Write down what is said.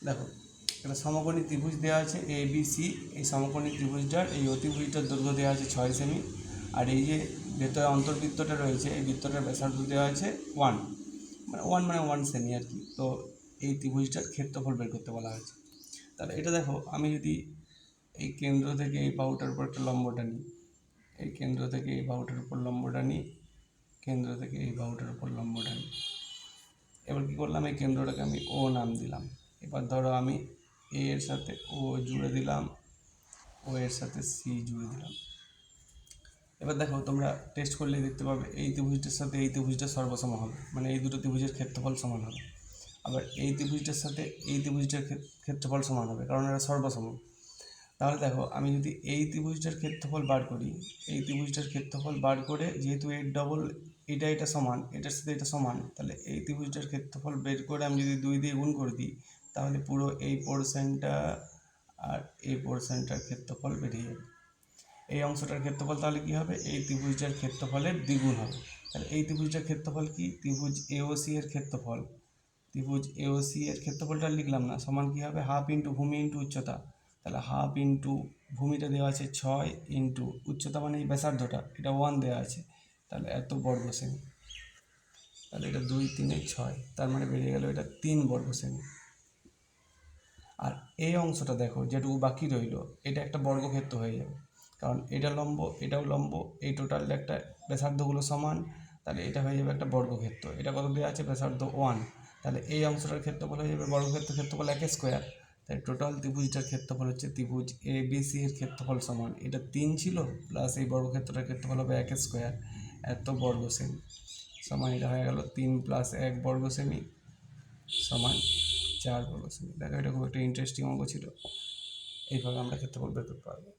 দেখো একটা সমকোণী ত্রিভুজ দেওয়া আছে এ বি সি। এই সমকোণী ত্রিভুজটার এই অতিভুজটার দৈর্ঘ্য দেওয়া আছে 6 সেমি, আর এই যে ভেতরে অন্তর্বৃত্তটা রয়েছে এই বৃত্তটার ব্যাসার্ধ দেওয়া আছে 1, মানে 1 সেমি আর কি। তো এই ত্রিভুজটার ক্ষেত্রফল বের করতে বলা হয়েছে। তাহলে এটা দেখো, আমি যদি এই কেন্দ্র থেকে এই বাহুটার উপর একটা লম্বটা নিই, এই কেন্দ্র থেকে এই বাহুটার উপর লম্বটা নিই, কেন্দ্র থেকে এই বাহুটার উপর লম্বটা নিই। এবার কী করলাম, এই কেন্দ্রটাকে আমি ও নাম দিলাম। এবার ধরো আমি এ এর সাথে ও জুড়ে দিলাম, ও এর সাথে সি জুড়ে দিলাম। এবার দেখো তোমরা টেস্ট করলেই দেখতে পাবে এই ত্রিভুজটার সাথে এই ত্রিভুজটা সর্বসম হবে, মানে এই দুটো ত্রিভুজের ক্ষেত্রফল সমান হবে। আবার এই ত্রিভুজটার সাথে এই ত্রিভুজটার ক্ষেত্রফল সমান হবে, কারণ এরা সর্বসম। তাহলে দেখো আমি যদি এই ত্রিভুজটার ক্ষেত্রফল বার করি, এই ত্রিভুজটার ক্ষেত্রফল বার করে যেহেতু এর ডবল এটা সমান, এটার সাথে এটা সমান, তাহলে এই ত্রিভুজটার ক্ষেত্রফল বের করে আমি যদি 2 দিয়ে গুণ করে দিই, তাহলে পুরো এই পোর্শনটা আর এই পোর্শনটার ক্ষেত্রফল বেরিয়ে যাবে। এই অংশটার ক্ষেত্রফল তাহলে কী হবে, এই ত্রিভুজটার ক্ষেত্রফলের দ্বিগুণ হবে। তাহলে এই ত্রিভুজটার ক্ষেত্রফল কি, ত্রিভুজ এওসি এর ক্ষেত্রফল, ত্রিভুজ এওসি এর ক্ষেত্রফলটা লিখলাম না, সমান কী হবে, হাফ ইন্টু ভূমি ইন্টু উচ্চতা। তাহলে হাফ ইন্টু ভূমিটা দেওয়া আছে 6 ইন্টু উচ্চতা মানে এই ব্যাসার্ধটা এটা 1 দেওয়া আছে, তাহলে এত বর্গ সেমি। তাহলে এটা 2 3 6, তার মানে বেরিয়ে গেল এটা 3 বর্গ সেমি। আর এই অংশটা দেখো যেটুকু বাকি রইল, এটা একটা বর্গক্ষেত্র হয়ে যাবে, কারণ এটা লম্ব এটাও লম্ব, এই টোটাল একটা ব্যাসার্ধগুলো সমান, তাহলে এটা হয়ে যাবে একটা বর্গক্ষেত্র। এটা কত দেওয়া আছে, ব্যাসার্ধ 1, তাহলে এই অংশটার ক্ষেত্রফল হয়ে যাবে বর্গক্ষেত্র ক্ষেত্রফল 1 স্কোয়ার। তাই টোটাল ত্রিভুজটার ক্ষেত্রফল হচ্ছে ত্রিভুজ এ বি সি এর ক্ষেত্রফল সমান এটা 3 ছিল, প্লাস এই বর্গক্ষেত্রটার ক্ষেত্রফল হবে 1 স্কোয়ার, এত বর্গ সেমি, সমান এটা হয়ে গেল 3 + 1 বর্গ সেমি সমান 4 বর্গ সেমি। দেখো এটা খুব একটা ইন্টারেস্টিং অঙ্ক ছিল, এইভাবে আমরা ক্ষেত্রফল বের করতে পারবো।